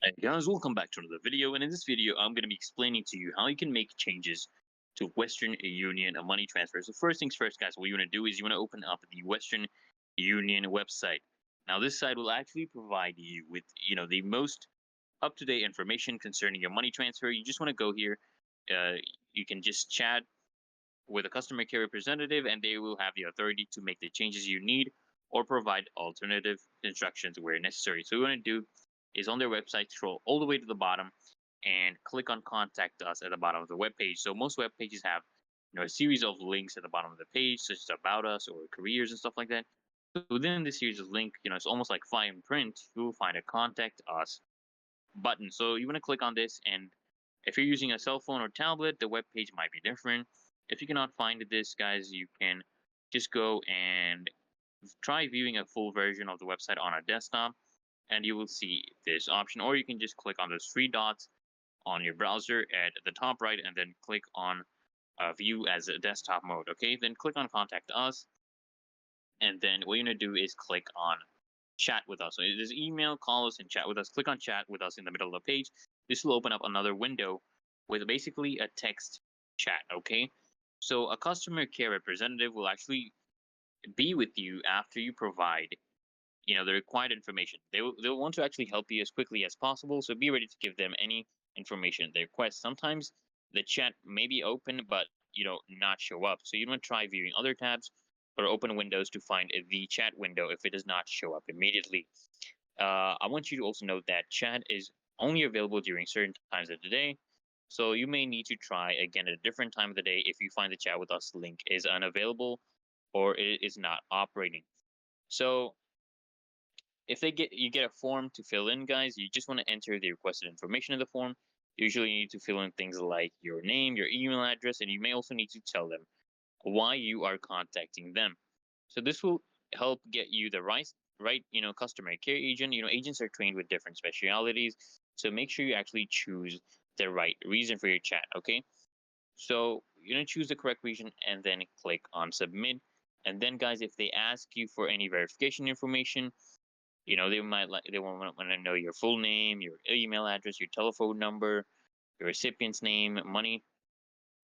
Hey guys, welcome back to another video, and in this video I'm going to be explaining to you how you can make changes to Western Union money transfer. So first things first, guys, what you want to do is you want to open up the Western Union website. Now this site will actually provide you with the most up-to-date information concerning your money transfer. You just want to go here. uh, you can just chat with a customer care representative, and they will have the authority to make the changes you need or provide alternative instructions where necessary. So what you want to do is on their website, scroll all the way to the bottom and click on contact us at the bottom of the web page. So most web pages have a series of links at the bottom of the page, such as about us or careers and stuff like that. So within this series of link, it's almost like fine print. You will find a contact us button. So you want to click on this, and if you're using a cell phone or tablet, the web page might be different. If you cannot find this, guys, you can just go and try viewing a full version of the website on a desktop, and you will see this option. Or you can just click on those three dots on your browser at the top right, and then click on view as a desktop mode. Okay, then click on contact us, and then what you're gonna do is click on chat with us. So it is email, call us, and chat with us. Click on chat with us in the middle of the page. This will open up another window with basically a text chat. Okay, so a customer care representative will actually be with you after you provide the required information. They'll want to actually help you as quickly as possible. So be ready to give them any information they request. Sometimes the chat may be open, but not show up. So you want to try viewing other tabs or open windows to find the chat window if it does not show up immediately. I want you to also note that chat is only available during certain times of the day. So you may need to try again at a different time of the day if you find the chat with us link is unavailable or it is not operating. So if you get a form to fill in, guys, you just want to enter the requested information in the form. Usually you need to fill in things like your name, your email address, and you may also need to tell them why you are contacting them. So this will help get you the right customer care agent. Agents are trained with different specialities, so make sure you actually choose the right reason for your chat. Okay, so you're gonna choose the correct reason and then click on submit. And then, guys, if they ask you for any verification information, they want to know your full name, your email address, your telephone number, your recipient's name, money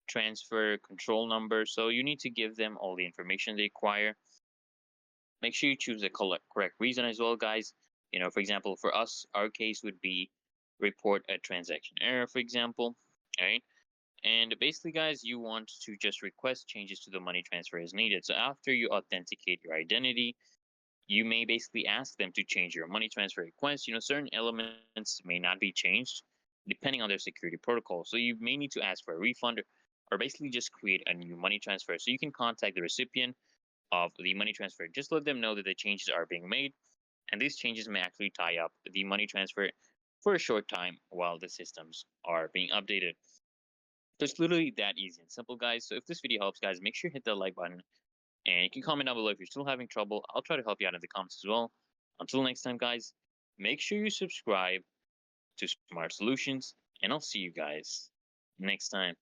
transfer control number. So you need to give them all the information they require. Make sure you choose the correct reason as well, guys. For example, for us, our case would be report a transaction error, for example. All right. And basically, guys, you want to just request changes to the money transfer as needed. So after you authenticate your identity, you may basically ask them to change your money transfer request. Certain elements may not be changed depending on their security protocol. So you may need to ask for a refund or basically just create a new money transfer. So you can contact the recipient of the money transfer. Just let them know that the changes are being made, and these changes may actually tie up the money transfer for a short time while the systems are being updated. So it's literally that easy and simple, guys. So if this video helps, guys, make sure you hit that like button, and you can comment down below if you're still having trouble. I'll try to help you out in the comments as well. Until next time, guys, make sure you subscribe to Smart Solutions, and I'll see you guys next time.